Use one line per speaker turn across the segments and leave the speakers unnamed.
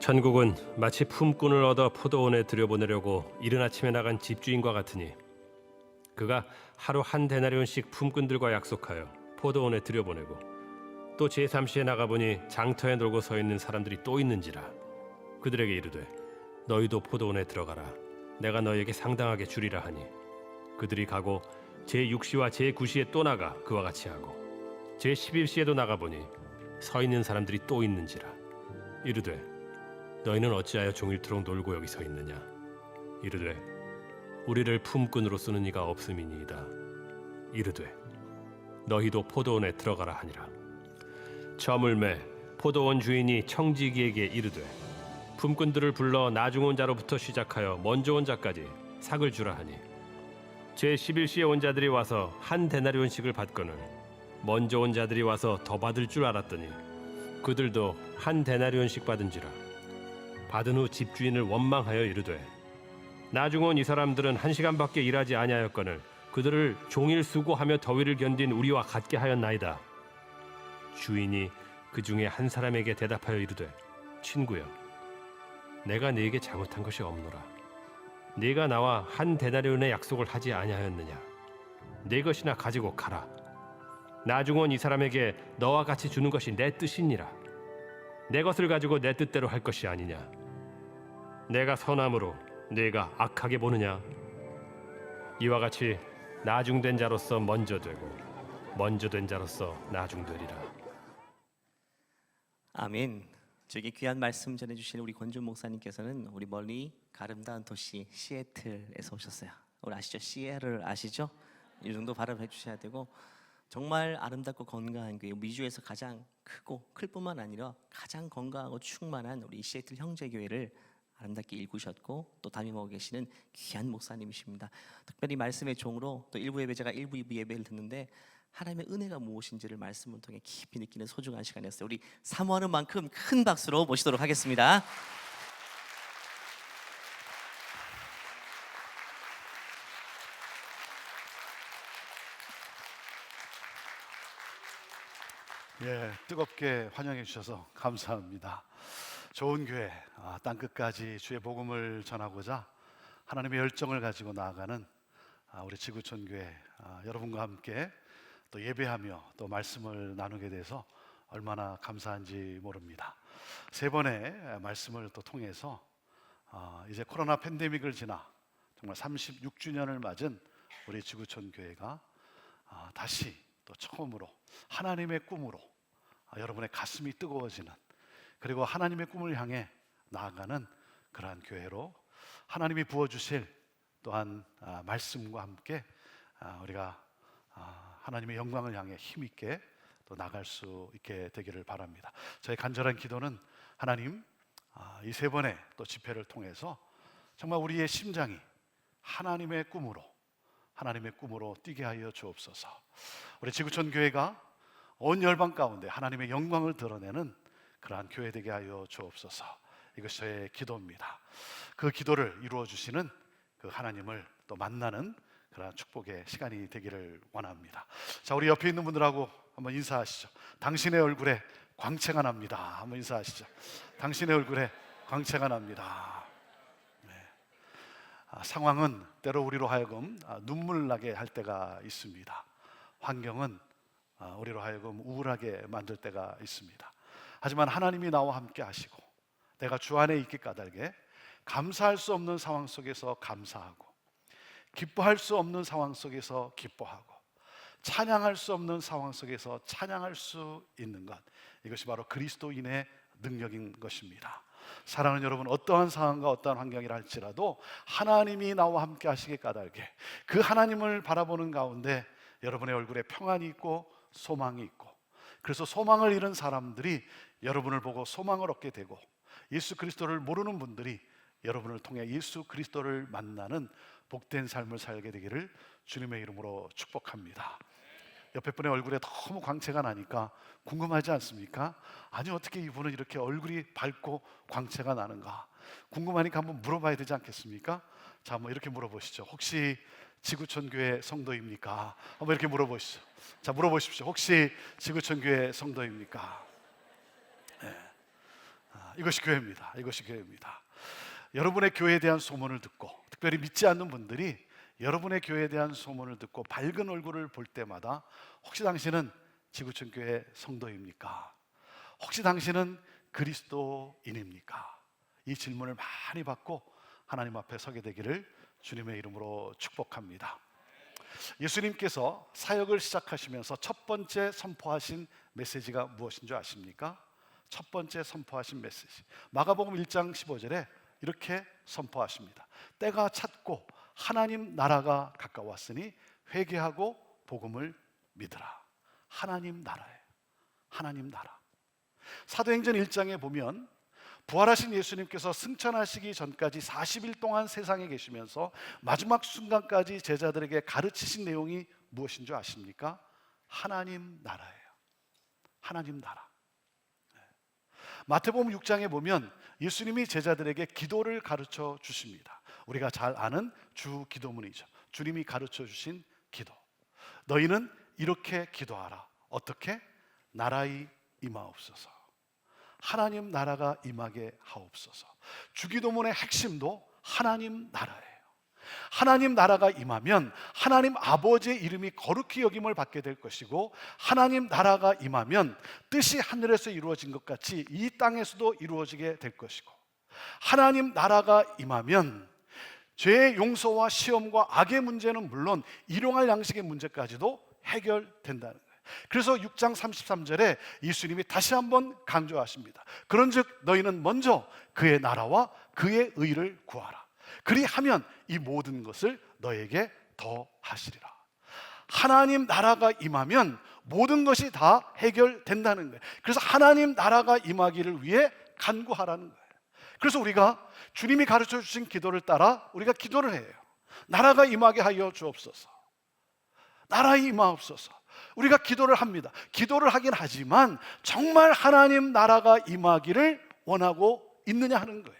천국은 마치 품꾼을 얻어 포도원에 들여보내려고 이른 아침에 나간 집주인과 같으니 그가 하루 한 데나리온씩 품꾼들과 약속하여 포도원에 들여보내고 또 제3시에 나가보니 장터에 놀고 서 있는 사람들이 또 있는지라 그들에게 이르되 너희도 포도원에 들어가라 내가 너희에게 상당하게 주리라 하니 그들이 가고 제6시와 제9시에 또 나가 그와 같이 하고 제11시에도 나가보니 서 있는 사람들이 또 있는지라 이르되 너희는 어찌하여 종일토록 놀고 여기 서 있느냐 이르되 우리를 품꾼으로 쓰는 이가 없음이니이다 이르되 너희도 포도원에 들어가라 하니라. 저물매 포도원 주인이 청지기에게 이르되 품꾼들을 불러 나중 온 자로부터 시작하여 먼저 온 자까지 삭을 주라 하니 제11시에 온 자들이 와서 한 데나리온씩을 받거늘 먼저 온 자들이 와서 더 받을 줄 알았더니 그들도 한 데나리온씩 받은지라. 받은 후 집주인을 원망하여 이르되 나중 온 이 사람들은 1시간밖에 일하지 아니하였거늘 그들을 종일 수고하며 더위를 견딘 우리와 같게 하였나이다. 주인이 그 중에 한 사람에게 대답하여 이르되 친구여 내가 네게 잘못한 것이 없노라. 네가 나와 한 데나리온의 약속을 하지 아니하였느냐. 네 것이나 가지고 가라. 나중 온 이 사람에게 너와 같이 주는 것이 내 뜻이니라. 내 것을 가지고 내 뜻대로 할 것이 아니냐. 내가 선함으로 네가 악하게 보느냐. 이와 같이 나중된 자로서 먼저 되고 먼저 된 자로서 나중되리라.
아멘. 저기 귀한 말씀 전해주신 우리 권준 목사님께서는 우리 멀리 아름다운 도시 시애틀에서 오셨어요. 우리 아시죠? 시애를 아시죠? 이 정도 발음해 주셔야 되고 정말 아름답고 건강한 교회, 미주에서 가장 크고 클 뿐만 아니라 가장 건강하고 충만한 우리 시애틀 형제교회를 아름답게 일구셨고 또 담임하고 계시는 귀한 목사님이십니다. 특별히 말씀의 종으로 또 일부 예배자가 일부 예배를 듣는데 하나님의 은혜가 무엇인지를 말씀을 통해 깊이 느끼는 소중한 시간이었어요. 우리 사모하는 만큼 큰 박수로 모시도록 하겠습니다.
예, 뜨겁게 환영해 주셔서 감사합니다. 좋은 교회, 땅끝까지 주의 복음을 전하고자 하나님의 열정을 가지고 나아가는 우리 지구촌 교회 여러분과 함께 또 예배하며 또 말씀을 나누게 돼서 얼마나 감사한지 모릅니다. 세 번의 말씀을 또 통해서 이제 코로나 팬데믹을 지나 정말 36주년을 맞은 우리 지구촌 교회가 다시 또 처음으로 하나님의 꿈으로 여러분의 가슴이 뜨거워지는 그리고 하나님의 꿈을 향해 나아가는 그러한 교회로 하나님이 부어주실 또한 말씀과 함께 우리가 하나님의 영광을 향해 힘있게 또 나갈 수 있게 되기를 바랍니다. 저의 간절한 기도는 하나님 이 세 번의 또 집회를 통해서 정말 우리의 심장이 하나님의 꿈으로 뛰게 하여 주옵소서. 우리 지구촌 교회가 온 열방 가운데 하나님의 영광을 드러내는 그러한 교회 되게 하여 주옵소서. 이것이 저의 기도입니다. 그 기도를 이루어 주시는 그 하나님을 또 만나는 그러한 축복의 시간이 되기를 원합니다. 자, 우리 옆에 있는 분들하고 한번 인사하시죠. 당신의 얼굴에 광채가 납니다. 한번 인사하시죠. 당신의 얼굴에 광채가 납니다. 네. 상황은 때로 우리로 하여금 눈물 나게 할 때가 있습니다. 환경은 우리로 하여금 우울하게 만들 때가 있습니다. 하지만 하나님이 나와 함께 하시고 내가 주 안에 있기 까닭에 감사할 수 없는 상황 속에서 감사하고 기뻐할 수 없는 상황 속에서 기뻐하고 찬양할 수 없는 상황 속에서 찬양할 수 있는 것, 이것이 바로 그리스도인의 능력인 것입니다. 사랑하는 여러분, 어떠한 상황과 어떠한 환경이라 할지라도 하나님이 나와 함께 하시기 까닭에 그 하나님을 바라보는 가운데 여러분의 얼굴에 평안이 있고 소망이 있고, 그래서 소망을 잃은 사람들이 여러분을 보고 소망을 얻게 되고 예수 그리스도를 모르는 분들이 여러분을 통해 예수 그리스도를 만나는 복된 삶을 살게 되기를 주님의 이름으로 축복합니다. 옆에 분의 얼굴에 너무 광채가 나니까 궁금하지 않습니까? 아니, 어떻게 이분은 이렇게 얼굴이 밝고 광채가 나는가 궁금하니까 한번 물어봐야 되지 않겠습니까? 자, 한번 이렇게 물어보시죠. 혹시 지구촌 교회 성도입니까? 한번 이렇게 물어보시죠. 자, 물어보십시오. 혹시 지구촌 교회 성도입니까? 네. 이것이 교회입니다. 이것이 교회입니다. 여러분의 교회에 대한 소문을 듣고, 특별히 믿지 않는 분들이 여러분의 교회에 대한 소문을 듣고 밝은 얼굴을 볼 때마다 혹시 당신은 지구촌 교회 성도입니까? 혹시 당신은 그리스도인입니까? 이 질문을 많이 받고 하나님 앞에 서게 되기를 주님의 이름으로 축복합니다. 예수님께서 사역을 시작하시면서 첫 번째 선포하신 메시지가 무엇인 줄 아십니까? 첫 번째 선포하신 메시지, 마가복음 1장 15절에 이렇게 선포하십니다. 때가 찼고 하나님 나라가 가까웠으니 회개하고 복음을 믿으라. 하나님 나라예요. 하나님 나라. 사도행전 1장에 보면 부활하신 예수님께서 승천하시기 전까지 40일 동안 세상에 계시면서 마지막 순간까지 제자들에게 가르치신 내용이 무엇인 줄 아십니까? 하나님 나라예요. 하나님 나라. 마태복음 6장에 보면 예수님이 제자들에게 기도를 가르쳐 주십니다. 우리가 잘 아는 주 기도문이죠. 주님이 가르쳐 주신 기도. 너희는 이렇게 기도하라. 어떻게? 나라의 임하옵소서. 하나님 나라가 임하게 하옵소서. 주기도문의 핵심도 하나님 나라예요. 하나님 나라가 임하면 하나님 아버지의 이름이 거룩히 여김을 받게 될 것이고, 하나님 나라가 임하면 뜻이 하늘에서 이루어진 것 같이 이 땅에서도 이루어지게 될 것이고, 하나님 나라가 임하면 죄의 용서와 시험과 악의 문제는 물론 일용할 양식의 문제까지도 해결된다는 거예요. 그래서 6장 33절에 예수님이 다시 한번 강조하십니다. 그런즉 너희는 먼저 그의 나라와 그의 의를 구하라. 그리하면 이 모든 것을 너에게 더하시리라. 하나님 나라가 임하면 모든 것이 다 해결된다는 거예요. 그래서 하나님 나라가 임하기를 위해 간구하라는 거예요. 그래서 우리가 주님이 가르쳐 주신 기도를 따라 우리가 기도를 해요. 나라가 임하게 하여 주옵소서. 나라에 임하옵소서. 우리가 기도를 합니다. 기도를 하긴 하지만 정말 하나님 나라가 임하기를 원하고 있느냐 하는 거예요.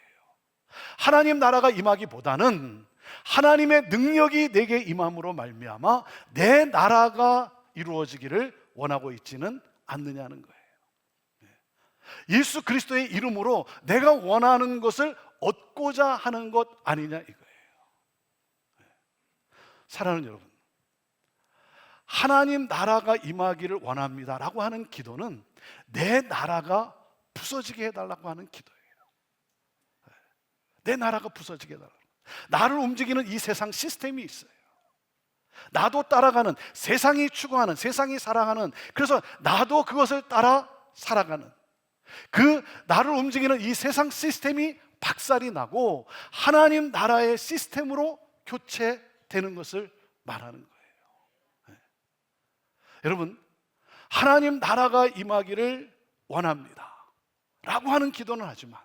하나님 나라가 임하기보다는 하나님의 능력이 내게 임함으로 말미암아 내 나라가 이루어지기를 원하고 있지는 않느냐는 거예요. 예수 그리스도의 이름으로 내가 원하는 것을 얻고자 하는 것 아니냐 이거예요. 사랑하는 여러분, 하나님 나라가 임하기를 원합니다 라고 하는 기도는 내 나라가 부서지게 해달라고 하는 기도예요. 내 나라가 부서지게 해달라고. 나를 움직이는 이 세상 시스템이 있어요. 나도 따라가는, 세상이 추구하는, 세상이 사랑하는, 그래서 나도 그것을 따라 살아가는, 그 나를 움직이는 이 세상 시스템이 박살이 나고 하나님 나라의 시스템으로 교체되는 것을 말하는 거예요. 여러분, 하나님 나라가 임하기를 원합니다 라고 하는 기도는 하지만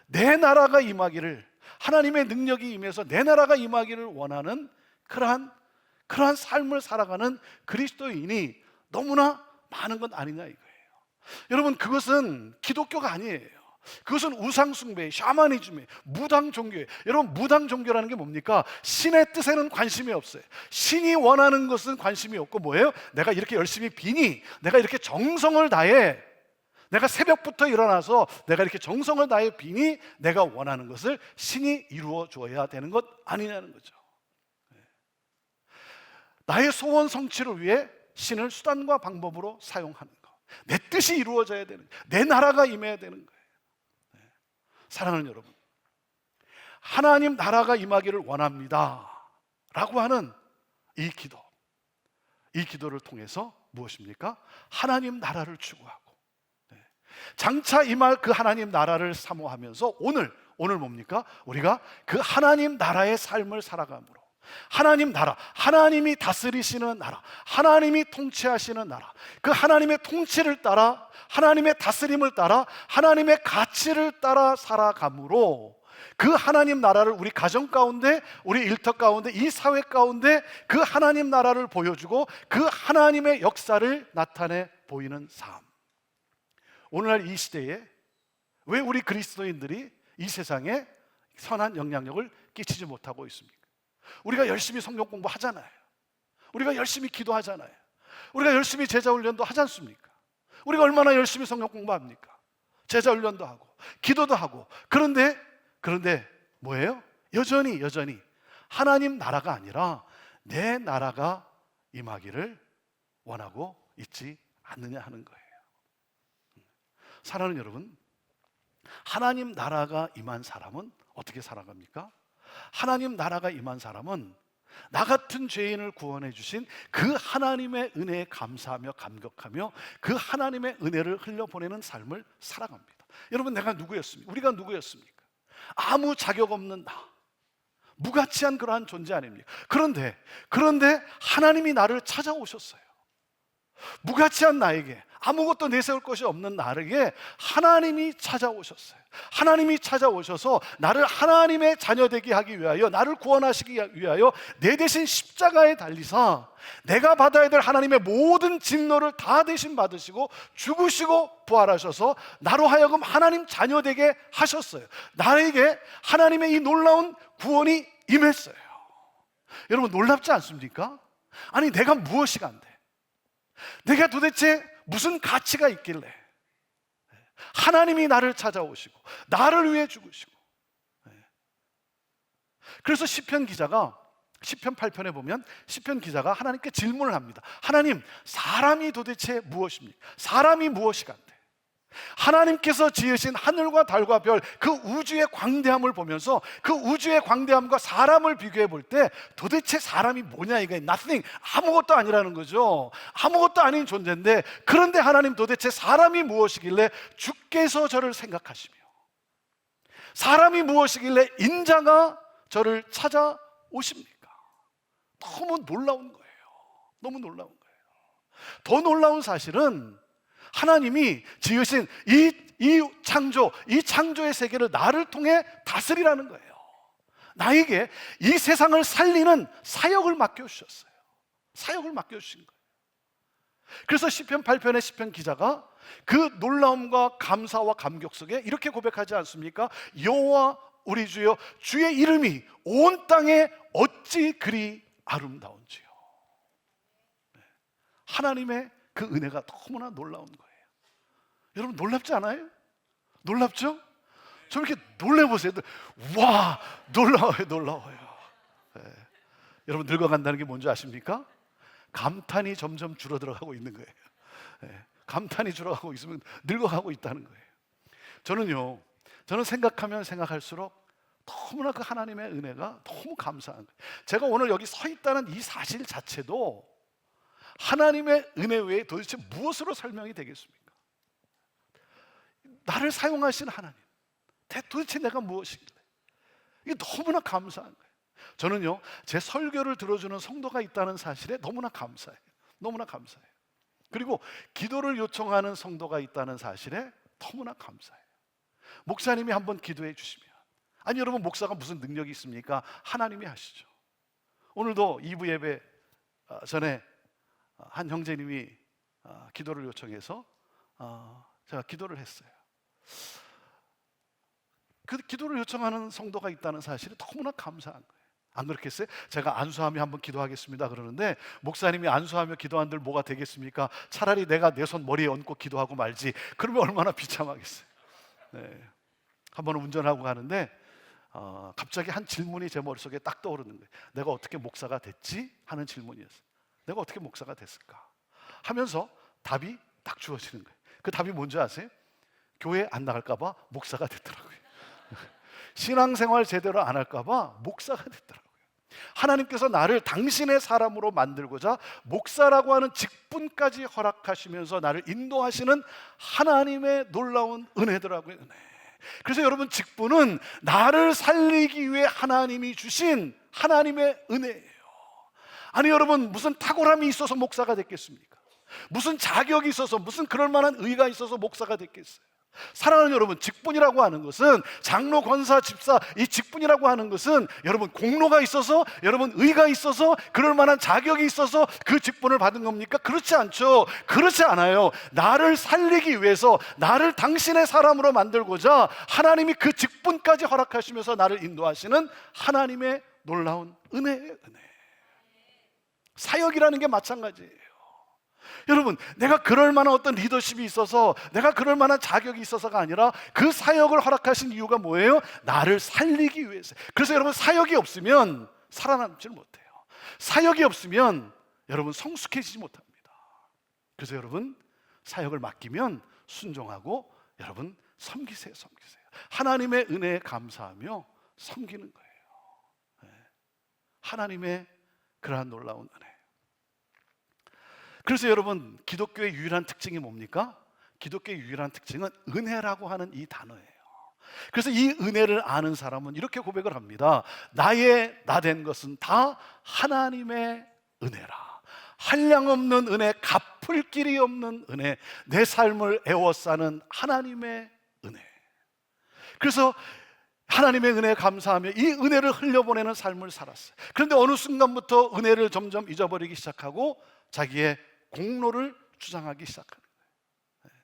내 나라가 임하기를, 하나님의 능력이 임해서 내 나라가 임하기를 원하는 그러한 삶을 살아가는 그리스도인이 너무나 많은 건 아니냐 이거예요. 여러분, 그것은 기독교가 아니에요. 그것은 우상숭배, 샤머니즘이에요. 무당 종교예요. 여러분, 무당 종교라는 게 뭡니까? 신의 뜻에는 관심이 없어요. 신이 원하는 것은 관심이 없고 뭐예요? 내가 이렇게 열심히 비니, 내가 이렇게 정성을 다해, 내가 새벽부터 일어나서 내가 이렇게 정성을 다해 비니 내가 원하는 것을 신이 이루어 줘야 되는 것 아니냐는 거죠. 나의 소원 성취를 위해 신을 수단과 방법으로 사용하는 것, 내 뜻이 이루어져야 되는 거예요. 내 나라가 임해야 되는 거예요. 사랑하는 여러분, 하나님 나라가 임하기를 원합니다 라고 하는 이 기도를 통해서 무엇입니까? 하나님 나라를 추구하고 장차 임할 그 하나님 나라를 사모하면서 오늘 뭡니까? 우리가 그 하나님 나라의 삶을 살아감으로, 하나님 나라, 하나님이 다스리시는 나라, 하나님이 통치하시는 나라, 그 하나님의 통치를 따라, 하나님의 다스림을 따라, 하나님의 가치를 따라 살아감으로 그 하나님 나라를 우리 가정 가운데, 우리 일터 가운데, 이 사회 가운데 그 하나님 나라를 보여주고 그 하나님의 역사를 나타내 보이는 삶. 오늘날 이 시대에 왜 우리 그리스도인들이 이 세상에 선한 영향력을 끼치지 못하고 있습니까? 우리가 열심히 성경 공부하잖아요. 우리가 열심히 기도하잖아요. 우리가 열심히 제자 훈련도 하지 않습니까? 우리가 얼마나 열심히 성경 공부합니까? 제자 훈련도 하고 기도도 하고. 그런데 뭐예요? 여전히 하나님 나라가 아니라 내 나라가 임하기를 원하고 있지 않느냐 하는 거예요. 사랑하는 여러분, 하나님 나라가 임한 사람은 어떻게 살아갑니까? 하나님 나라가 임한 사람은 나 같은 죄인을 구원해 주신 그 하나님의 은혜에 감사하며 감격하며 그 하나님의 은혜를 흘려보내는 삶을 살아갑니다. 여러분, 내가 누구였습니까? 우리가 누구였습니까? 아무 자격 없는 나, 무가치한 그러한 존재 아닙니까? 그런데 하나님이 나를 찾아오셨어요. 무가치한 나에게, 아무것도 내세울 것이 없는 나에게 하나님이 찾아오셨어요. 하나님이 찾아오셔서 나를 하나님의 자녀 되게 하기 위하여, 나를 구원하시기 위하여 내 대신 십자가에 달리사 내가 받아야 될 하나님의 모든 진노를 다 대신 받으시고 죽으시고 부활하셔서 나로 하여금 하나님 자녀 되게 하셨어요. 나에게 하나님의 이 놀라운 구원이 임했어요. 여러분, 놀랍지 않습니까? 아니, 내가 무엇이 간데, 내가 도대체 무슨 가치가 있길래 하나님이 나를 찾아오시고 나를 위해 죽으시고. 그래서 시편 기자가 시편 8편에 보면 시편 기자가 하나님께 질문을 합니다. 하나님, 사람이 도대체 무엇입니까? 사람이 무엇이 간데? 하나님께서 지으신 하늘과 달과 별, 그 우주의 광대함을 보면서 그 우주의 광대함과 사람을 비교해 볼 때 도대체 사람이 뭐냐, 이게 nothing, 아무것도 아니라는 거죠. 아무것도 아닌 존재인데, 그런데 하나님, 도대체 사람이 무엇이길래 주께서 저를 생각하시며 사람이 무엇이길래 인자가 저를 찾아오십니까? 너무 놀라운 거예요. 너무 놀라운 거예요. 더 놀라운 사실은 하나님이 지으신 이 창조, 이 창조의 세계를 나를 통해 다스리라는 거예요. 나에게 이 세상을 살리는 사역을 맡겨주셨어요. 사역을 맡겨주신 거예요. 그래서 시편 8편의 시편 기자가 그 놀라움과 감사와 감격 속에 이렇게 고백하지 않습니까? 여호와 우리 주여, 주의 이름이 온 땅에 어찌 그리 아름다운지요. 하나님의 그 은혜가 너무나 놀라운 거예요. 여러분, 놀랍지 않아요? 놀랍죠? 좀 이렇게 놀래보세요. 와, 놀라워요. 네. 여러분, 늙어간다는 게 뭔지 아십니까? 감탄이 점점 줄어들어가고 있는 거예요. 네. 감탄이 줄어가고 있으면 늙어가고 있다는 거예요. 저는 생각하면 생각할수록 너무나 그 하나님의 은혜가 너무 감사한 거예요. 제가 오늘 여기 서 있다는 이 사실 자체도 하나님의 은혜 외에 도대체 무엇으로 설명이 되겠습니까? 나를 사용하신 하나님, 도대체 내가 무엇이길래? 이게 너무나 감사한 거예요. 저는요, 제 설교를 들어주는 성도가 있다는 사실에 너무나 감사해요. 너무나 감사해요. 그리고 기도를 요청하는 성도가 있다는 사실에 너무나 감사해요. 목사님이 한번 기도해 주시면, 아니 여러분, 목사가 무슨 능력이 있습니까? 하나님이 하시죠. 오늘도 2부 예배 전에 한 형제님이 기도를 요청해서 제가 기도를 했어요. 그 기도를 요청하는 성도가 있다는 사실이 너무나 감사한 거예요. 안 그렇겠어요? 제가 안수하며 한번 기도하겠습니다 그러는데, 목사님이 안수하며 기도한들 뭐가 되겠습니까? 차라리 내가 내 손 머리에 얹고 기도하고 말지. 그러면 얼마나 비참하겠어요. 네. 한 번은 운전하고 가는데 갑자기 한 질문이 제 머릿속에 딱 떠오르는 거예요. 내가 어떻게 목사가 됐지? 하는 질문이었어요. 내가 어떻게 목사가 됐을까? 하면서 답이 딱 주어지는 거예요. 그 답이 뭔지 아세요? 교회 안 나갈까 봐 목사가 됐더라고요. 신앙생활 제대로 안 할까 봐 목사가 됐더라고요. 하나님께서 나를 당신의 사람으로 만들고자 목사라고 하는 직분까지 허락하시면서 나를 인도하시는 하나님의 놀라운 은혜더라고요. 은혜. 그래서 여러분, 직분은 나를 살리기 위해 하나님이 주신 하나님의 은혜예요. 아니 여러분, 무슨 탁월함이 있어서 목사가 됐겠습니까? 무슨 자격이 있어서, 무슨 그럴 만한 의가 있어서 목사가 됐겠어요? 사랑하는 여러분, 직분이라고 하는 것은, 장로, 권사, 집사, 이 직분이라고 하는 것은 여러분 공로가 있어서, 여러분 의가 있어서, 그럴 만한 자격이 있어서 그 직분을 받은 겁니까? 그렇지 않죠. 그렇지 않아요. 나를 살리기 위해서, 나를 당신의 사람으로 만들고자 하나님이 그 직분까지 허락하시면서 나를 인도하시는 하나님의 놀라운 은혜예요. 은혜. 사역이라는 게 마찬가지예요. 여러분, 내가 그럴 만한 어떤 리더십이 있어서, 내가 그럴 만한 자격이 있어서가 아니라 그 사역을 허락하신 이유가 뭐예요? 나를 살리기 위해서. 그래서 여러분, 사역이 없으면 살아남지 못해요. 사역이 없으면 여러분 성숙해지지 못합니다. 그래서 여러분, 사역을 맡기면 순종하고 여러분 섬기세요. 하나님의 은혜에 감사하며 섬기는 거예요. 하나님의 그러한 놀라운 은혜. 그래서 여러분, 기독교의 유일한 특징이 뭡니까? 기독교의 유일한 특징은 은혜라고 하는 이 단어예요. 그래서 이 은혜를 아는 사람은 이렇게 고백을 합니다. 나의 나 된 것은 다 하나님의 은혜라. 한량없는 은혜, 갚을 길이 없는 은혜, 내 삶을 애워싸는 하나님의 은혜. 그래서 하나님의 은혜에 감사하며 이 은혜를 흘려보내는 삶을 살았어요. 그런데 어느 순간부터 은혜를 점점 잊어버리기 시작하고 자기의 공로를 주장하기 시작하는 거예요.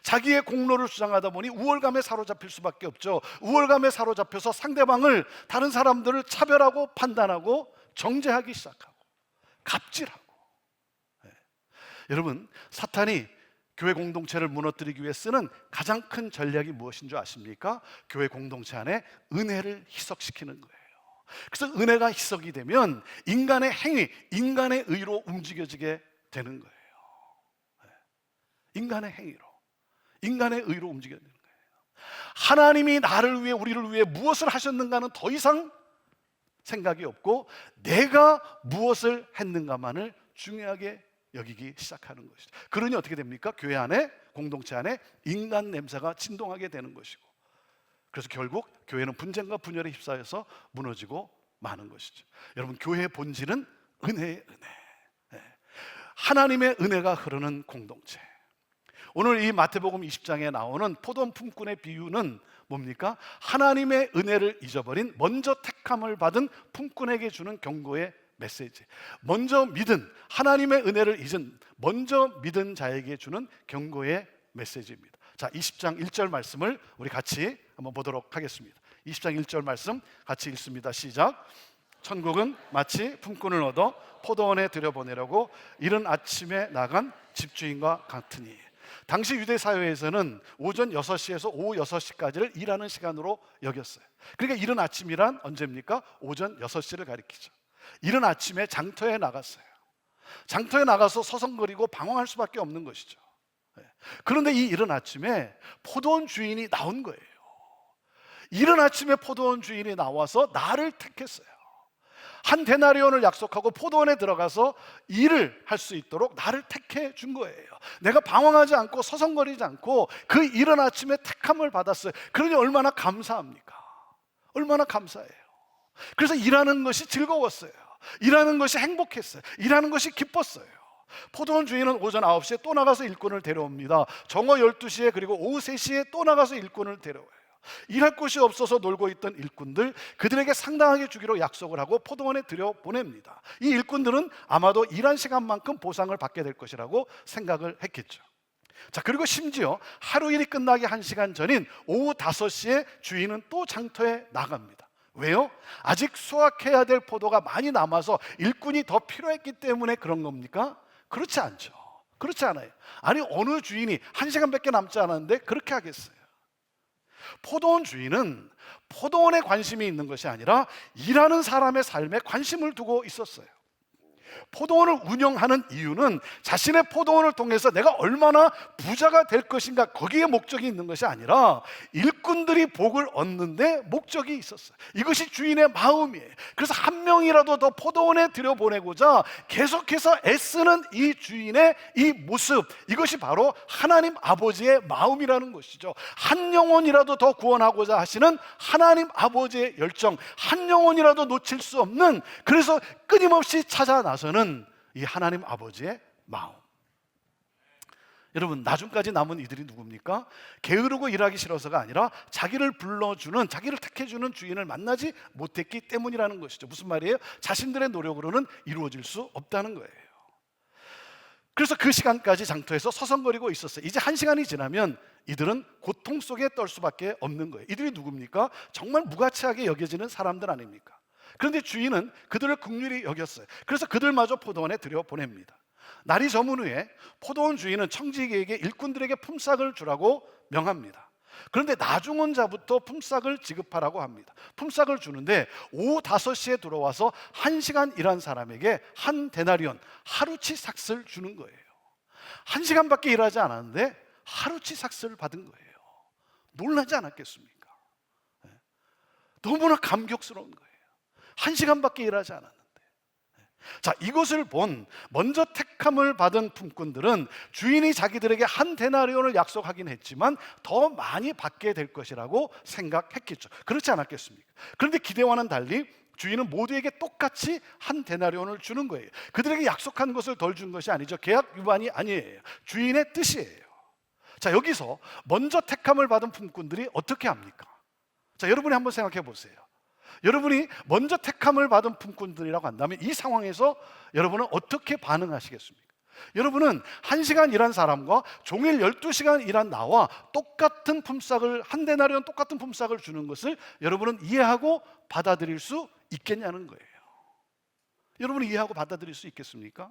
자기의 공로를 주장하다 보니 우월감에 사로잡힐 수밖에 없죠. 우월감에 사로잡혀서 상대방을, 다른 사람들을 차별하고 판단하고 정죄하기 시작하고 갑질하고. 여러분, 사탄이 교회 공동체를 무너뜨리기 위해 쓰는 가장 큰 전략이 무엇인 줄 아십니까? 교회 공동체 안에 은혜를 희석시키는 거예요. 그래서 은혜가 희석이 되면 인간의 행위, 인간의 의로 움직여지게 되는 거예요. 인간의 행위로, 인간의 의로 움직여지는 거예요. 하나님이 나를 위해, 우리를 위해 무엇을 하셨는가는 더 이상 생각이 없고 내가 무엇을 했는가만을 중요하게 여기기 시작하는 것이죠. 그러니 어떻게 됩니까? 교회 안에, 공동체 안에 인간 냄새가 진동하게 되는 것이고, 그래서 결국 교회는 분쟁과 분열에 휩싸여서 무너지고 마는 것이죠. 여러분, 교회의 본질은 은혜의 은혜, 하나님의 은혜가 흐르는 공동체. 오늘 이 마태복음 20장에 나오는 포도원 품꾼의 비유는 뭡니까? 하나님의 은혜를 잊어버린, 먼저 택함을 받은 품꾼에게 주는 경고의 메시지. 먼저 믿은, 하나님의 은혜를 잊은, 먼저 믿은 자에게 주는 경고의 메시지입니다. 자, 20장 1절 말씀을 우리 같이 한번 보도록 하겠습니다. 20장 1절 말씀 같이 읽습니다. 시작. 천국은 마치 품꾼을 얻어 포도원에 들여보내려고 이른 아침에 나간 집주인과 같으니. 당시 유대 사회에서는 오전 6시에서 오후 6시까지를 일하는 시간으로 여겼어요. 그러니까 이른 아침이란 언제입니까? 오전 6시를 가리키죠. 이른 아침에 장터에 나갔어요. 장터에 나가서 서성거리고 방황할 수밖에 없는 것이죠. 그런데 이 이른 아침에 포도원 주인이 나온 거예요. 이른 아침에 포도원 주인이 나와서 나를 택했어요. 한 데나리온을 약속하고 포도원에 들어가서 일을 할 수 있도록 나를 택해 준 거예요. 내가 방황하지 않고 서성거리지 않고 그 이른 아침에 택함을 받았어요. 그러니 얼마나 감사합니까? 얼마나 감사해요. 그래서 일하는 것이 즐거웠어요. 일하는 것이 행복했어요. 일하는 것이 기뻤어요. 포도원 주인은 오전 9시에 또 나가서 일꾼을 데려옵니다. 정오 12시에 그리고 오후 3시에 또 나가서 일꾼을 데려와요. 일할 곳이 없어서 놀고 있던 일꾼들, 그들에게 상당하게 주기로 약속을 하고 포도원에 들여보냅니다. 이 일꾼들은 아마도 일한 시간만큼 보상을 받게 될 것이라고 생각을 했겠죠. 자, 그리고 심지어 하루 일이 끝나기 1시간 전인 오후 5시에 주인은 또 장터에 나갑니다. 왜요? 아직 수확해야 될 포도가 많이 남아서 일꾼이 더 필요했기 때문에 그런 겁니까? 그렇지 않죠. 그렇지 않아요. 아니, 어느 주인이 1시간밖에 남지 않았는데 그렇게 하겠어요? 포도원 주인은 포도원에 관심이 있는 것이 아니라 일하는 사람의 삶에 관심을 두고 있었어요. 포도원을 운영하는 이유는 자신의 포도원을 통해서 내가 얼마나 부자가 될 것인가, 거기에 목적이 있는 것이 아니라 일꾼들이 복을 얻는데 목적이 있었어요. 이것이 주인의 마음이에요. 그래서 한 명이라도 더 포도원에 들여보내고자 계속해서 애쓰는 이 주인의 이 모습, 이것이 바로 하나님 아버지의 마음이라는 것이죠. 한 영혼이라도 더 구원하고자 하시는 하나님 아버지의 열정, 한 영혼이라도 놓칠 수 없는, 그래서 끊임없이 찾아 나서는 이 하나님 아버지의 마음. 여러분, 나중까지 남은 이들이 누굽니까? 게으르고 일하기 싫어서가 아니라 자기를 불러주는, 자기를 택해주는 주인을 만나지 못했기 때문이라는 것이죠. 무슨 말이에요? 자신들의 노력으로는 이루어질 수 없다는 거예요. 그래서 그 시간까지 장터에서 서성거리고 있었어요. 이제 1시간이 지나면 이들은 고통 속에 떨 수밖에 없는 거예요. 이들이 누굽니까? 정말 무가치하게 여겨지는 사람들 아닙니까? 그런데 주인은 그들을 긍휼히 여겼어요. 그래서 그들마저 포도원에 들여보냅니다. 날이 저문 후에 포도원 주인은 청지기에게 일꾼들에게 품삯을 주라고 명합니다. 그런데 나중은 자부터 품삯을 지급하라고 합니다. 품삯을 주는데 오후 5시에 들어와서 1시간 일한 사람에게 한 데나리온, 하루치 삭스를 주는 거예요. 1시간밖에 일하지 않았는데 하루치 삭스를 받은 거예요. 놀라지 않았겠습니까? 너무나 감격스러운 거예요. 1시간밖에 일하지 않았는데. 자, 이것을 본 먼저 택함을 받은 품꾼들은 주인이 자기들에게 한 데나리온을 약속하긴 했지만 더 많이 받게 될 것이라고 생각했겠죠. 그렇지 않았겠습니까? 그런데 기대와는 달리 주인은 모두에게 똑같이 한 데나리온을 주는 거예요. 그들에게 약속한 것을 덜 준 것이 아니죠. 계약 위반이 아니에요. 주인의 뜻이에요. 자, 여기서 먼저 택함을 받은 품꾼들이 어떻게 합니까? 자, 여러분이 한번 생각해 보세요. 여러분이 먼저 택함을 받은 품꾼들이라고 한다면 이 상황에서 여러분은 어떻게 반응하시겠습니까? 여러분은 1시간 일한 사람과 종일 12시간 일한 나와 똑같은 품삯을, 한 데나리온 똑같은 품삯을 주는 것을 여러분은 이해하고 받아들일 수 있겠냐는 거예요. 여러분이 이해하고 받아들일 수 있겠습니까?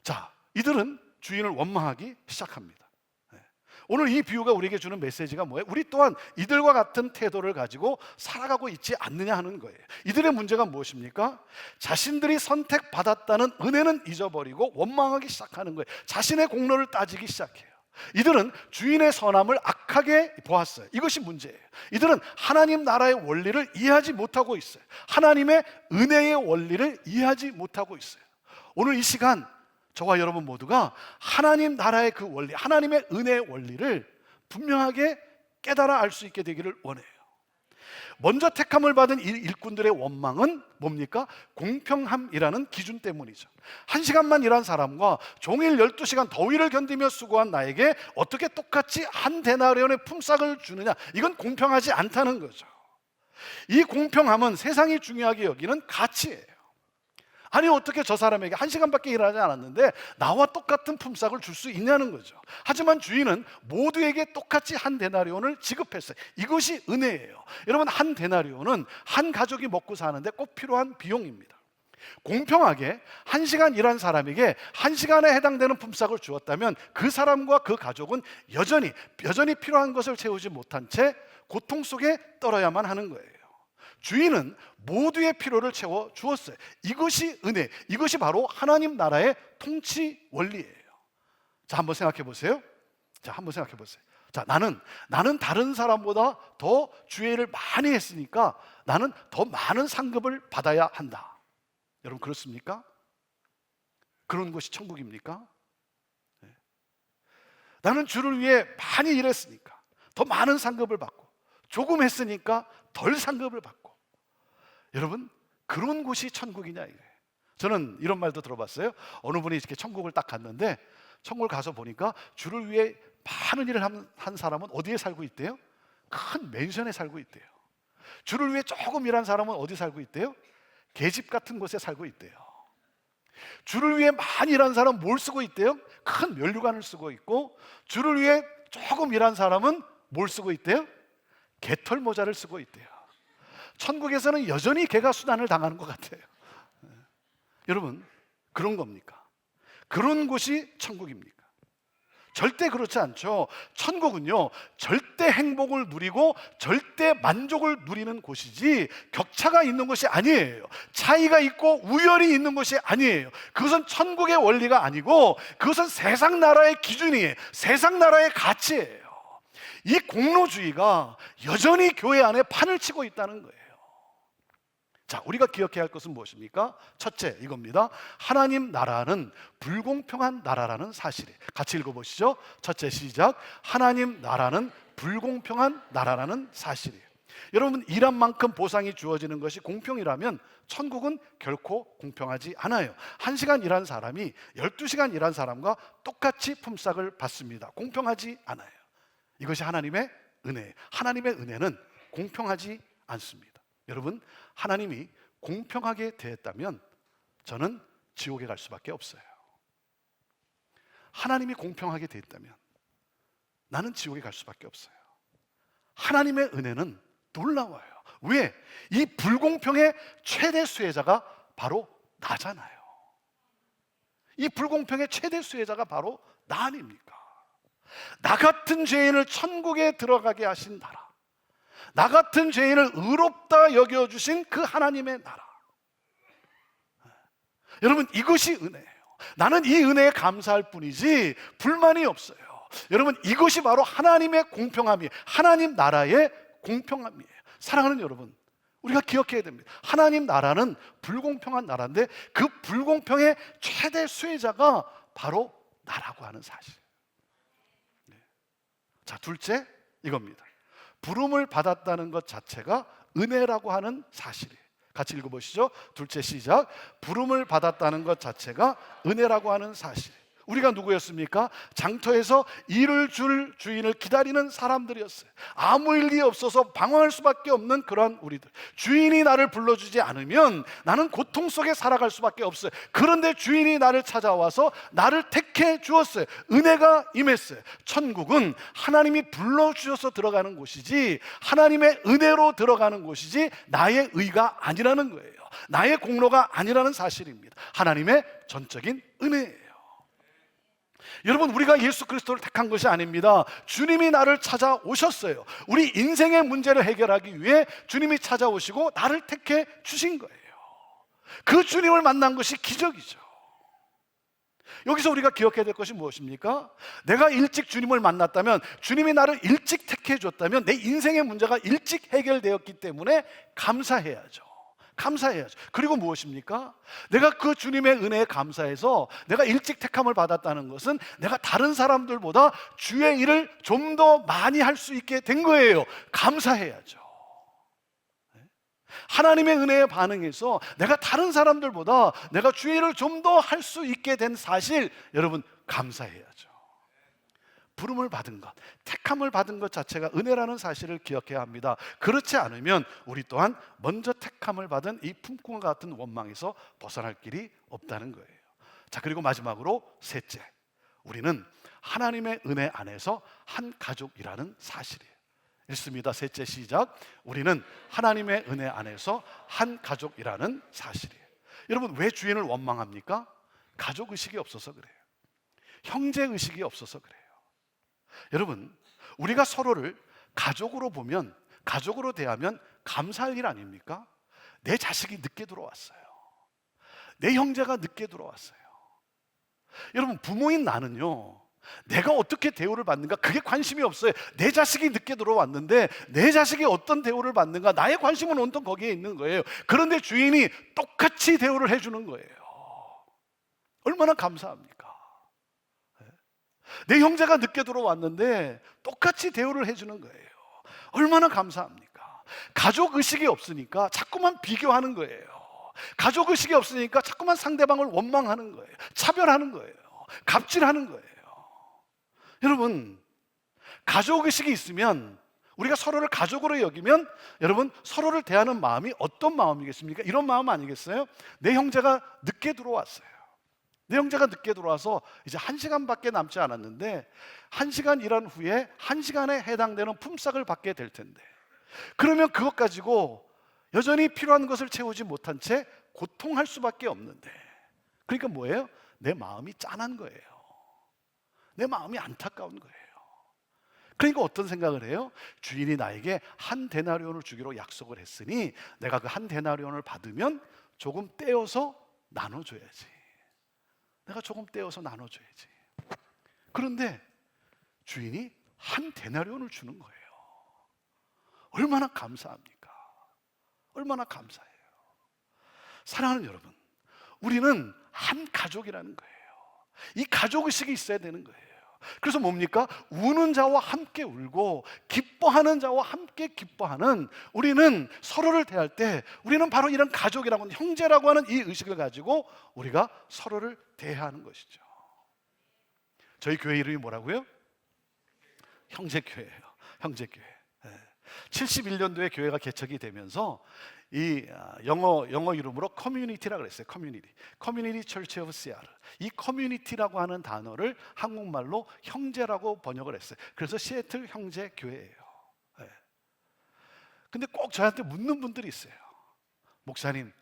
자, 이들은 주인을 원망하기 시작합니다. 오늘 이 비유가 우리에게 주는 메시지가 뭐예요? 우리 또한 이들과 같은 태도를 가지고 살아가고 있지 않느냐 하는 거예요. 이들의 문제가 무엇입니까? 자신들이 선택받았다는 은혜는 잊어버리고 원망하기 시작하는 거예요. 자신의 공로를 따지기 시작해요. 이들은 주인의 선함을 악하게 보았어요. 이것이 문제예요. 이들은 하나님 나라의 원리를 이해하지 못하고 있어요. 하나님의 은혜의 원리를 이해하지 못하고 있어요. 오늘 이 시간 저와 여러분 모두가 하나님 나라의 그 원리, 하나님의 은혜의 원리를 분명하게 깨달아 알 수 있게 되기를 원해요. 먼저 택함을 받은 일꾼들의 원망은 뭡니까? 공평함이라는 기준 때문이죠. 1시간만 일한 사람과 종일 12시간 더위를 견디며 수고한 나에게 어떻게 똑같이 한 데나리온의 품삯을 주느냐, 이건 공평하지 않다는 거죠. 이 공평함은 세상이 중요하게 여기는 가치예요. 아니, 어떻게 저 사람에게 1시간밖에 일하지 않았는데 나와 똑같은 품삯을 줄 수 있냐는 거죠. 하지만 주인은 모두에게 똑같이 한 데나리온을 지급했어요. 이것이 은혜예요. 여러분, 한 데나리온은 한 가족이 먹고 사는데 꼭 필요한 비용입니다. 공평하게 1시간 일한 사람에게 1시간에 해당되는 품삯을 주었다면 그 사람과 그 가족은 여전히 필요한 것을 채우지 못한 채 고통 속에 떨어야만 하는 거예요. 주인은 모두의 필요를 채워 주었어요. 이것이 은혜, 이것이 바로 하나님 나라의 통치 원리예요. 자, 한번 생각해 보세요. 자, 나는 다른 사람보다 더 주의 일을 많이 했으니까 나는 더 많은 상급을 받아야 한다. 여러분, 그렇습니까? 그런 것이 천국입니까? 네. 나는 주를 위해 많이 일했으니까 더 많은 상급을 받고, 조금 했으니까 덜 상급을 받고. 여러분, 그런 곳이 천국이냐 이거예요. 저는 이런 말도 들어봤어요. 어느 분이 이렇게 천국을 딱 갔는데 천국을 가서 보니까 주를 위해 많은 일을 한 사람은 어디에 살고 있대요? 큰 맨션에 살고 있대요. 주를 위해 조금 일한 사람은 어디 살고 있대요? 계집 같은 곳에 살고 있대요. 주를 위해 많이 일한 사람은 뭘 쓰고 있대요? 큰 면류관을 쓰고 있고, 주를 위해 조금 일한 사람은 뭘 쓰고 있대요? 개털 모자를 쓰고 있대요. 천국에서는 여전히 개가 순환을 당하는 것 같아요. 여러분, 그런 겁니까? 그런 곳이 천국입니까? 절대 그렇지 않죠. 천국은요, 절대 행복을 누리고 절대 만족을 누리는 곳이지 격차가 있는 것이 아니에요. 차이가 있고 우열이 있는 것이 아니에요. 그것은 천국의 원리가 아니고 그것은 세상 나라의 기준이에요. 세상 나라의 가치예요. 이 공로주의가 여전히 교회 안에 판을 치고 있다는 거예요. 자, 우리가 기억해야 할 것은 무엇입니까? 첫째, 이겁니다. 하나님 나라는 불공평한 나라라는 사실이에요. 같이 읽어보시죠. 첫째, 시작. 하나님 나라는 불공평한 나라라는 사실이에요. 여러분, 일한 만큼 보상이 주어지는 것이 공평이라면 천국은 결코 공평하지 않아요. 1시간 일한 사람이 12시간 일한 사람과 똑같이 품삯을 받습니다. 공평하지 않아요. 이것이 하나님의 은혜예요. 하나님의 은혜는 공평하지 않습니다. 여러분, 하나님이 공평하게 대했다면 저는 지옥에 갈 수밖에 없어요. 하나님이 공평하게 대했다면 나는 지옥에 갈 수밖에 없어요. 하나님의 은혜는 놀라워요. 왜? 이 불공평의 최대 수혜자가 바로 나잖아요. 이 불공평의 최대 수혜자가 바로 나 아닙니까? 나 같은 죄인을 천국에 들어가게 하신 나라, 나 같은 죄인을 의롭다 여겨주신 그 하나님의 나라. 여러분, 이것이 은혜예요. 나는 이 은혜에 감사할 뿐이지 불만이 없어요. 여러분, 이것이 바로 하나님의 공평함이에요. 하나님 나라의 공평함이에요. 사랑하는 여러분, 우리가 기억해야 됩니다. 하나님 나라는 불공평한 나라인데 그 불공평의 최대 수혜자가 바로 나라고 하는 사실. 자, 둘째 이겁니다. 부름을 받았다는 것 자체가 은혜라고 하는 사실이에요. 같이 읽어보시죠. 둘째 시작. 부름을 받았다는 것 자체가 은혜라고 하는 사실. 우리가 누구였습니까? 장터에서 일을 줄 주인을 기다리는 사람들이었어요. 아무 일이 없어서 방황할 수밖에 없는 그러한 우리들. 주인이 나를 불러주지 않으면 나는 고통 속에 살아갈 수밖에 없어요. 그런데 주인이 나를 찾아와서 나를 택해 주었어요. 은혜가 임했어요. 천국은 하나님이 불러주셔서 들어가는 곳이지 하나님의 은혜로 들어가는 곳이지 나의 의가 아니라는 거예요. 나의 공로가 아니라는 사실입니다. 하나님의 전적인 은혜예요. 여러분, 우리가 예수 그리스도를 택한 것이 아닙니다. 주님이 나를 찾아오셨어요. 우리 인생의 문제를 해결하기 위해 주님이 찾아오시고 나를 택해 주신 거예요. 그 주님을 만난 것이 기적이죠. 여기서 우리가 기억해야 될 것이 무엇입니까? 내가 일찍 주님을 만났다면, 주님이 나를 일찍 택해 줬다면 내 인생의 문제가 일찍 해결되었기 때문에 감사해야죠. 감사해야죠. 그리고 무엇입니까? 내가 그 주님의 은혜에 감사해서 내가 일찍 택함을 받았다는 것은 내가 다른 사람들보다 주의 일을 좀 더 많이 할 수 있게 된 거예요. 감사해야죠. 하나님의 은혜에 반응해서 내가 다른 사람들보다 내가 주의 일을 좀 더 할 수 있게 된 사실, 여러분, 감사해야죠. 부름을 받은 것, 택함을 받은 것 자체가 은혜라는 사실을 기억해야 합니다. 그렇지 않으면 우리 또한 먼저 택함을 받은 이 품꾼과 같은 원망에서 벗어날 길이 없다는 거예요. 자, 그리고 마지막으로 셋째, 우리는 하나님의 은혜 안에서 한 가족이라는 사실이에요. 읽습니다. 셋째 시작. 우리는 하나님의 은혜 안에서 한 가족이라는 사실이에요. 여러분, 왜 주인을 원망합니까? 가족 의식이 없어서 그래요. 형제 의식이 없어서 그래요. 여러분, 우리가 서로를 가족으로 보면, 가족으로 대하면 감사할 일 아닙니까? 내 자식이 늦게 들어왔어요. 내 형제가 늦게 들어왔어요. 여러분, 부모인 나는요, 내가 어떻게 대우를 받는가 그게 관심이 없어요. 내 자식이 늦게 들어왔는데 내 자식이 어떤 대우를 받는가, 나의 관심은 온통 거기에 있는 거예요. 그런데 주인이 똑같이 대우를 해주는 거예요. 얼마나 감사합니까? 내 형제가 늦게 들어왔는데 똑같이 대우를 해주는 거예요. 얼마나 감사합니까? 가족 의식이 없으니까 자꾸만 비교하는 거예요. 가족 의식이 없으니까 자꾸만 상대방을 원망하는 거예요. 차별하는 거예요. 갑질하는 거예요. 여러분, 가족 의식이 있으면, 우리가 서로를 가족으로 여기면, 여러분, 서로를 대하는 마음이 어떤 마음이겠습니까? 이런 마음 아니겠어요? 내 형제가 늦게 들어왔어요. 내 형제가 늦게 들어와서 이제 1시간밖에 남지 않았는데 1시간 일한 후에 1시간에 해당되는 품삯을 받게 될 텐데, 그러면 그것 가지고 여전히 필요한 것을 채우지 못한 채 고통할 수밖에 없는데, 그러니까 뭐예요? 내 마음이 짠한 거예요. 내 마음이 안타까운 거예요. 그러니까 어떤 생각을 해요? 주인이 나에게 한 데나리온을 주기로 약속을 했으니 내가 그 한 데나리온을 받으면 조금 떼어서 나눠줘야지. 내가 조금 떼어서 나눠줘야지. 그런데 주인이 한 데나리온을 주는 거예요. 얼마나 감사합니까? 얼마나 감사해요. 사랑하는 여러분, 우리는 한 가족이라는 거예요. 이 가족의식이 있어야 되는 거예요. 그래서 뭡니까? 우는 자와 함께 울고 기뻐하는 자와 함께 기뻐하는, 우리는 서로를 대할 때 우리는 바로 이런 가족이라고 하는, 형제라고 하는 이 의식을 가지고 우리가 서로를 대하는 것이죠. 저희 교회 이름이 뭐라고요? 형제교회예요. 형제교회. 71년도에 교회가 개척이 되면서 이 영어 이름으로 커뮤니티라고 그랬어요. 커뮤니티 처치 오브 시애틀. 이 커뮤니티라고 하는 단어를 한국말로 형제라고 번역을 했어요. 그래서 시애틀 형제 교회예요. 근데 꼭 저한테 묻는 분들이 있어요. 목사님,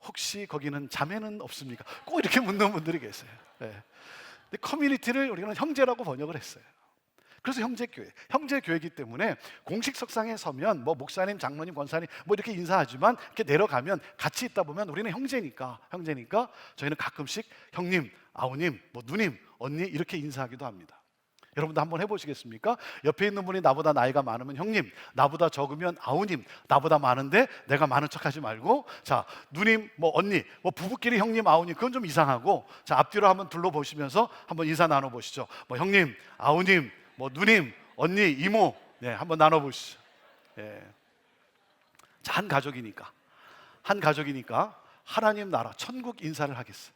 혹시 거기는 자매는 없습니까? 꼭 이렇게 묻는 분들이 계세요. 예. 근데 커뮤니티를 우리는 형제라고 번역을 했어요. 그래서 형제교회이기 때문에 공식 석상에 서면 뭐 목사님, 장로님, 권사님 뭐 이렇게 인사하지만 이렇게 내려가면 같이 있다 보면 우리는 형제니까 저희는 가끔씩 형님, 아우님, 뭐 누님, 언니 이렇게 인사하기도 합니다. 여러분도 한번 해보시겠습니까? 옆에 있는 분이 나보다 나이가 많으면 형님, 나보다 적으면 아우님, 나보다 많은데 내가 많은 척하지 말고, 자 누님, 뭐 언니, 뭐 부부끼리 형님, 아우님 그건 좀 이상하고, 자 앞뒤로 한번 둘러보시면서 한번 인사 나눠보시죠. 뭐 형님, 아우님, 뭐 누님, 언니, 이모, 네 한번 나눠보시죠. 예. 자, 한 가족이니까 하나님 나라 천국 인사를 하겠어요.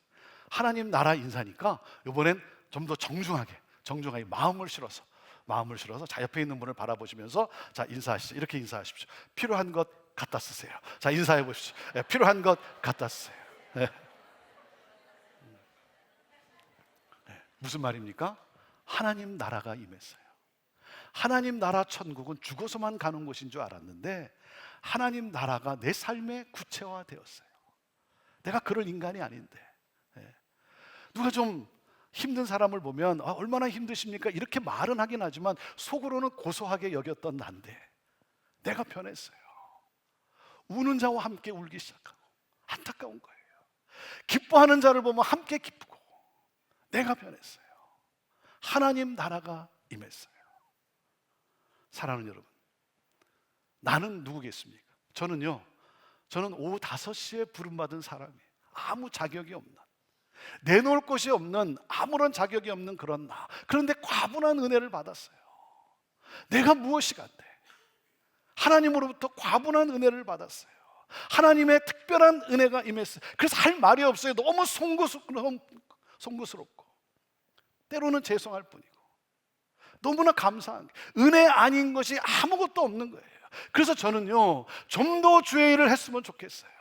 하나님 나라 인사니까 이번엔 좀 더 정중하게 마음을 실어서 자 옆에 있는 분을 바라보시면서 자 인사하시죠. 이렇게 인사하십시오. 필요한 것 갖다 쓰세요. 자 인사해 보십시오. 네, 필요한 것 갖다 쓰세요. 네. 네, 무슨 말입니까? 하나님 나라가 임했어요. 하나님 나라 천국은 죽어서만 가는 곳인 줄 알았는데 하나님 나라가 내 삶에 구체화되었어요. 내가 그럴 인간이 아닌데. 네. 누가 좀 힘든 사람을 보면 얼마나 힘드십니까? 이렇게 말은 하긴 하지만 속으로는 고소하게 여겼던 난데 내가 변했어요. 우는 자와 함께 울기 시작하고 안타까운 거예요. 기뻐하는 자를 보면 함께 기쁘고 내가 변했어요. 하나님 나라가 임했어요. 사랑하는 여러분, 나는 누구겠습니까? 저는 오후 5시에 부름받은 사람이에요. 아무 자격이 없는, 내놓을 곳이 없는, 아무런 자격이 없는 그런 나. 그런데 과분한 은혜를 받았어요. 내가 무엇이 간대? 하나님으로부터 과분한 은혜를 받았어요. 하나님의 특별한 은혜가 임했어요. 그래서 할 말이 없어요. 너무 송구스럽고 때로는 죄송할 뿐이고 너무나 감사한 은혜 아닌 것이 아무것도 없는 거예요. 그래서 저는요 좀 더 주의 일을 했으면 좋겠어요.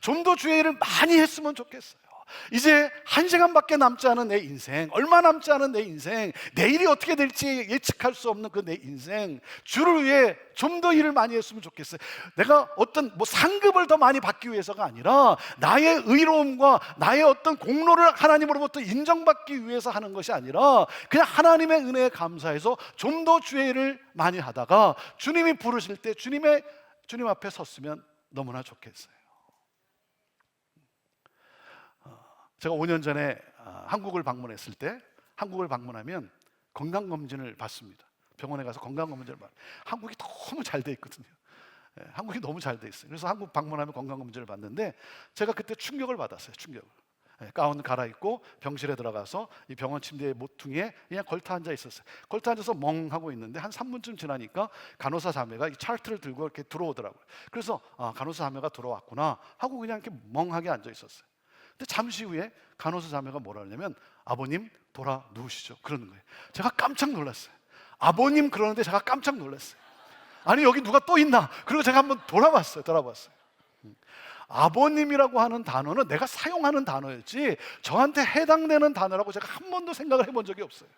좀 더 주의 일을 많이 했으면 좋겠어요. 이제 1시간밖에 남지 않은 내 인생, 얼마 남지 않은 내 인생, 내일이 어떻게 될지 예측할 수 없는 그 내 인생, 주를 위해 좀 더 일을 많이 했으면 좋겠어요. 내가 어떤 상급을 더 많이 받기 위해서가 아니라 나의 의로움과 나의 어떤 공로를 하나님으로부터 인정받기 위해서 하는 것이 아니라 그냥 하나님의 은혜에 감사해서 좀 더 주의 일을 많이 하다가 주님이 부르실 때 주님 앞에 섰으면 너무나 좋겠어요. 제가 5년 전에 한국을 방문했을 때 한국을 방문하면 건강검진을 받습니다. 병원에 가서 건강검진을 받아요. 한국이 너무 잘 돼 있거든요. 한국이 너무 잘 돼 있어요. 그래서 한국 방문하면 건강검진을 받는데 제가 그때 충격을 받았어요. 가운 갈아입고 병실에 들어가서 이 병원 침대 모퉁이에 그냥 걸터 앉아 있었어요. 걸터 앉아서 멍하고 있는데 한 3분쯤 지나니까 간호사 자매가 이 차트를 들고 이렇게 들어오더라고요. 그래서 간호사 자매가 들어왔구나 하고 그냥 이렇게 멍하게 앉아 있었어요. 근데 잠시 후에 간호사 자매가 뭐라 하냐면 아버님 돌아 누우시죠 그러는 거예요. 제가 깜짝 놀랐어요. 아버님 그러는데 제가 깜짝 놀랐어요. 아니 여기 누가 또 있나? 그리고 제가 한번 돌아봤어요. 아버님이라고 하는 단어는 내가 사용하는 단어였지 저한테 해당되는 단어라고 제가 한 번도 생각을 해본 적이 없어요.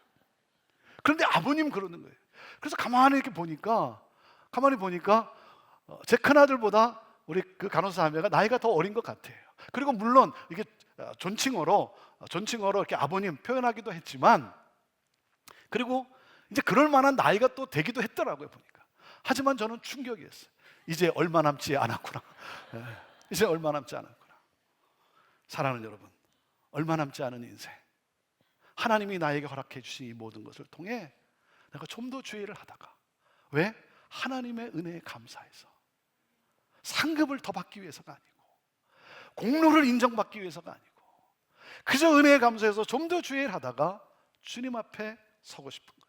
그런데 아버님 그러는 거예요. 그래서 가만히 보니까 제 큰아들보다 우리 그 간호사 자매가 나이가 더 어린 것 같아요. 그리고 물론 이게 존칭어로 이렇게 아버님 표현하기도 했지만 그리고 이제 그럴 만한 나이가 또 되기도 했더라고요 보니까. 하지만 저는 충격이었어요. 이제 얼마 남지 않았구나. 이제 얼마 남지 않았구나. 사랑하는 여러분, 얼마 남지 않은 인생, 하나님이 나에게 허락해 주신 이 모든 것을 통해 내가 좀 더 주의 일을 하다가 왜? 하나님의 은혜에 감사해서 상급을 더 받기 위해서가 아니고 공로를 인정받기 위해서가 아니고 그저 은혜에 감사해서 좀 더 주의 일을 하다가 주님 앞에 서고 싶은 거예요.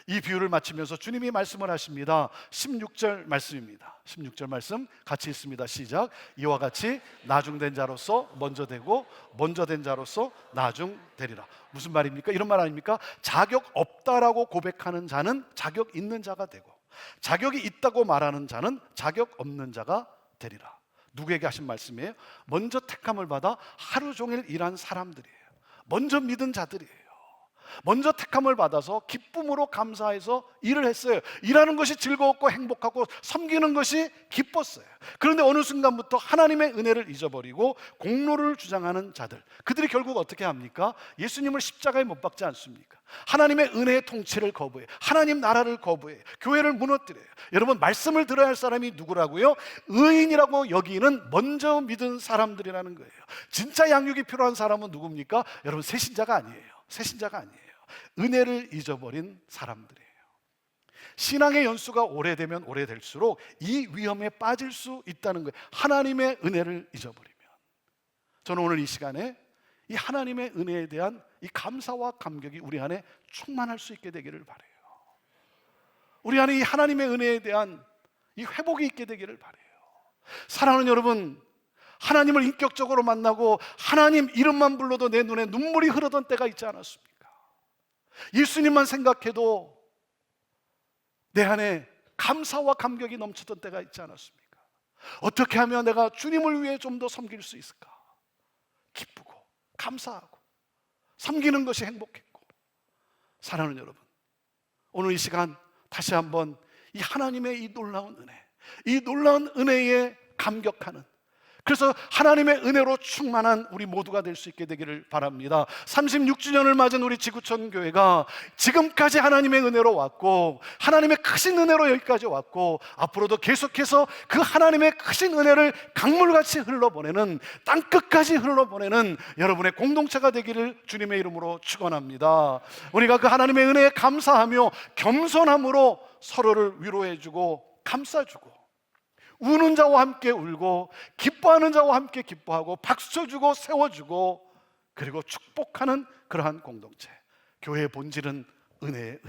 이 비유를 마치면서 주님이 말씀을 하십니다. 16절 말씀입니다. 16절 말씀 같이 있습니다. 시작. 이와 같이 나중된 자로서 먼저 되고 먼저 된 자로서 나중되리라. 무슨 말입니까? 이런 말 아닙니까? 자격 없다라고 고백하는 자는 자격 있는 자가 되고 자격이 있다고 말하는 자는 자격 없는 자가 되리라. 누구에게 하신 말씀이에요? 먼저 택함을 받아 하루 종일 일한 사람들이에요. 먼저 믿은 자들이에요. 먼저 택함을 받아서 기쁨으로 감사해서 일을 했어요. 일하는 것이 즐거웠고 행복하고 섬기는 것이 기뻤어요. 그런데 어느 순간부터 하나님의 은혜를 잊어버리고 공로를 주장하는 자들, 그들이 결국 어떻게 합니까? 예수님을 십자가에 못 박지 않습니까? 하나님의 은혜의 통치를 거부해요. 하나님 나라를 거부해요. 교회를 무너뜨려요. 여러분, 말씀을 들어야 할 사람이 누구라고요? 의인이라고 여기는 먼저 믿은 사람들이라는 거예요. 진짜 양육이 필요한 사람은 누굽니까? 여러분, 새신자가 아니에요. 새신자가 아니에요. 은혜를 잊어버린 사람들이에요. 신앙의 연수가 오래되면 오래될수록 이 위험에 빠질 수 있다는 거예요. 하나님의 은혜를 잊어버리면. 저는 오늘 이 시간에 이 하나님의 은혜에 대한 이 감사와 감격이 우리 안에 충만할 수 있게 되기를 바라요. 우리 안에 이 하나님의 은혜에 대한 이 회복이 있게 되기를 바라요. 사랑하는 여러분, 하나님을 인격적으로 만나고 하나님 이름만 불러도 내 눈에 눈물이 흐르던 때가 있지 않았습니까? 예수님만 생각해도 내 안에 감사와 감격이 넘치던 때가 있지 않았습니까? 어떻게 하면 내가 주님을 위해 좀 더 섬길 수 있을까? 기쁘고 감사하고 섬기는 것이 행복했고. 사랑하는 여러분, 오늘 이 시간 다시 한번 이 하나님의 이 놀라운 은혜, 이 놀라운 은혜에 감격하는, 그래서 하나님의 은혜로 충만한 우리 모두가 될 수 있게 되기를 바랍니다. 36주년을 맞은 우리 지구촌 교회가 지금까지 하나님의 은혜로 왔고, 하나님의 크신 은혜로 여기까지 왔고, 앞으로도 계속해서 그 하나님의 크신 은혜를 강물같이 흘러보내는, 땅끝까지 흘러보내는 여러분의 공동체가 되기를 주님의 이름으로 축원합니다. 우리가 그 하나님의 은혜에 감사하며 겸손함으로 서로를 위로해주고 감싸주고, 우는 자와 함께 울고 기뻐하는 자와 함께 기뻐하고 박수쳐주고 세워주고, 그리고 축복하는 그러한 공동체. 교회의 본질은 은혜의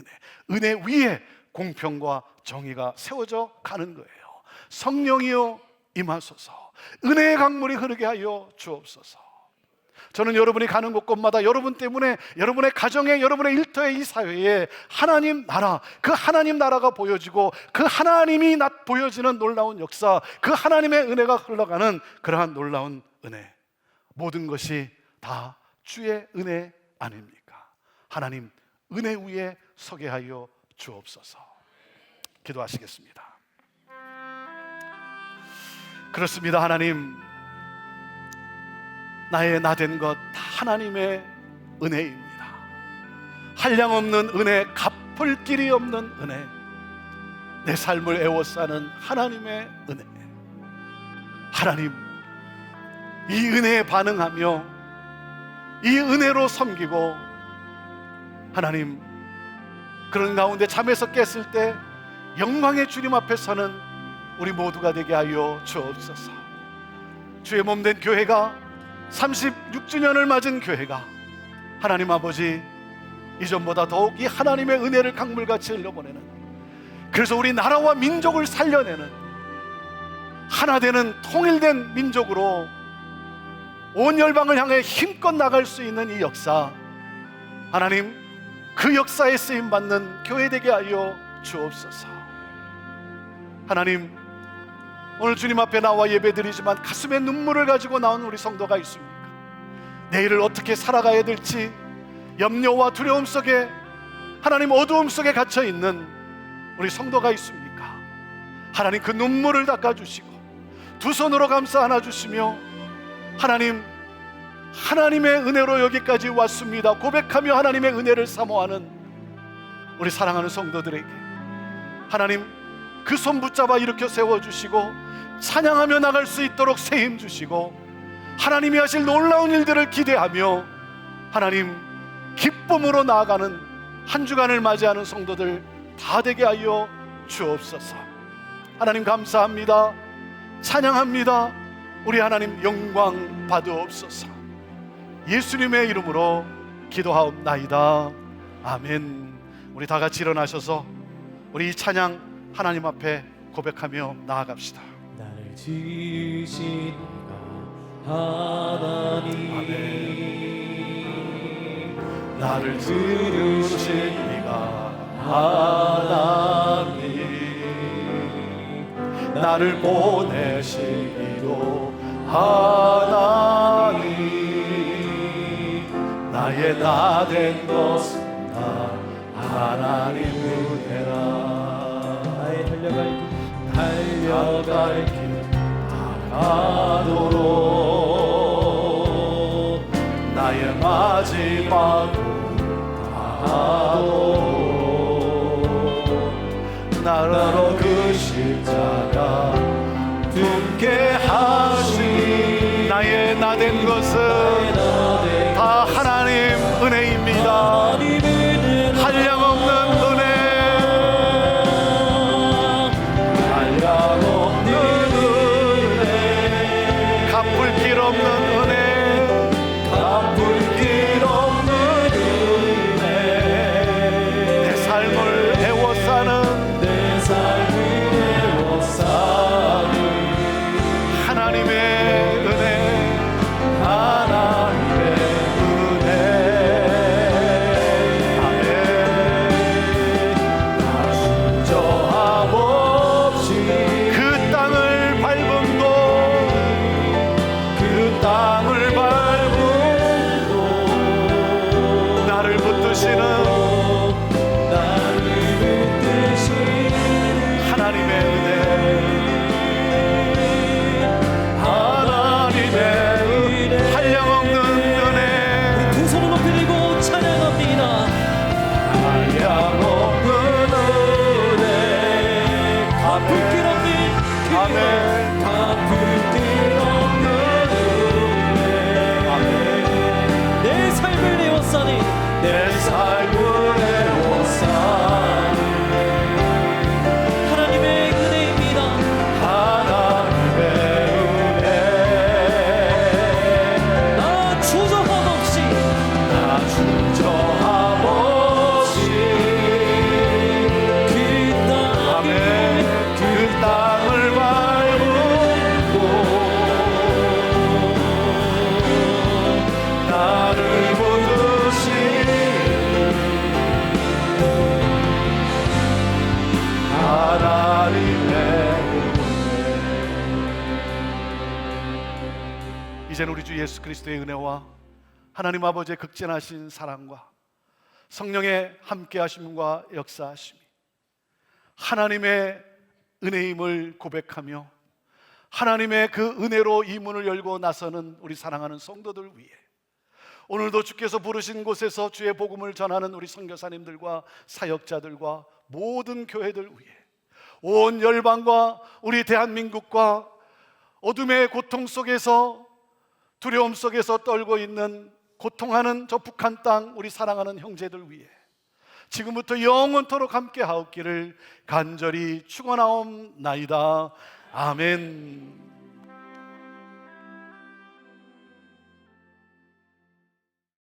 은혜, 은혜 위에 공평과 정의가 세워져 가는 거예요. 성령이여 임하소서, 은혜의 강물이 흐르게 하여 주옵소서. 저는 여러분이 가는 곳곳마다 여러분 때문에 여러분의 가정에, 여러분의 일터에, 이 사회에 하나님 나라, 그 하나님 나라가 보여지고 그 하나님이 보여지는 놀라운 역사, 그 하나님의 은혜가 흘러가는 그러한 놀라운 은혜, 모든 것이 다 주의 은혜 아닙니까? 하나님 은혜 위에 서게 하여 주옵소서. 기도하시겠습니다. 그렇습니다. 하나님, 나의 나된 것 다 하나님의 은혜입니다. 한량없는 은혜, 갚을 길이 없는 은혜, 내 삶을 애워싸는 하나님의 은혜. 하나님, 이 은혜에 반응하며 이 은혜로 섬기고, 하나님, 그런 가운데 잠에서 깼을 때 영광의 주님 앞에 서는 우리 모두가 되게 하여 주옵소서. 주의 몸된 교회가, 36주년을 맞은 교회가, 하나님 아버지, 이전보다 더욱 이 하나님의 은혜를 강물같이 흘려보내는, 그래서 우리 나라와 민족을 살려내는 하나 되는 통일된 민족으로 온 열방을 향해 힘껏 나갈 수 있는 이 역사, 하나님 그 역사에 쓰임받는 교회 되게 하여 주옵소서. 하나님, 오늘 주님 앞에 나와 예배드리지만 가슴에 눈물을 가지고 나온 우리 성도가 있습니까? 내일을 어떻게 살아가야 될지 염려와 두려움 속에, 하나님 어두움 속에 갇혀있는 우리 성도가 있습니까? 하나님 그 눈물을 닦아주시고 두 손으로 감싸 안아주시며, 하나님, 하나님의 은혜로 여기까지 왔습니다 고백하며 하나님의 은혜를 사모하는 우리 사랑하는 성도들에게 하나님 그 손 붙잡아 일으켜 세워주시고 찬양하며 나갈 수 있도록 새 힘 주시고, 하나님이 하실 놀라운 일들을 기대하며 하나님 기쁨으로 나아가는 한 주간을 맞이하는 성도들 다 되게 하여 주옵소서. 하나님 감사합니다. 찬양합니다. 우리 하나님 영광 받으옵소서. 예수님의 이름으로 기도하옵나이다. 아멘. 우리 다 같이 일어나셔서 우리 이 찬양 하나님 앞에 고백하며 나아갑시다.
나를 지으신 이가 하나님,
아멘. 나를 지으신 이가 하나님, 나를 보내시기도 하나님, 나의 나 된 것은 하나님 은혜라.
나의 달려갈 길
가도록 나의 마지막을 다하도록 나로 그 십자가 품게 하시니 나의 나된 것은 다 하나님 은혜입니다. 한량없는 은혜, 한량없는 은혜, 갚을 길 없는 은혜, 갚을 길 없는 은혜. 내 삶을 애워싸는 하나님의 은혜, 하나님의 은혜. 아멘. 나 주저함 없이 그 땅을 밟음도, 그 땅을 밟음도 나를 붙드시는 하나님의 은혜, 하나님의 한량없는 은혜,
두 손을 높이 들고 찬양합니다.
한량없는 은혜.
갚을 길 없는
아멘.
갚을 길 없는 은혜. 내 삶을 내었사니
내 삶을 애워싸니
하나님의 은혜입니다.
하나님의 은혜.
나 주저함 없이
나 주저함 없이
그
아멘.
땅
그 땅을 밟고 나를 붙드시니 하나님의 은혜. 이제는 우리 주 예수 그리스도의 은혜와 하나님 아버지의 극진하신 사랑과 성령의 함께하심과 역사하심이 하나님의 은혜임을 고백하며 하나님의 그 은혜로 이 문을 열고 나서는 우리 사랑하는 성도들 위해 오늘도 주께서 부르신 곳에서 주의 복음을 전하는 우리 선교사님들과 사역자들과 모든 교회들 위해 온 열방과 우리 대한민국과 어둠의 고통 속에서 두려움 속에서 떨고 있는 고통하는 저 북한 땅 우리 사랑하는 형제들 위해 지금부터 영원토록 함께 하옵기를 간절히 축원하옵나이다. 아멘.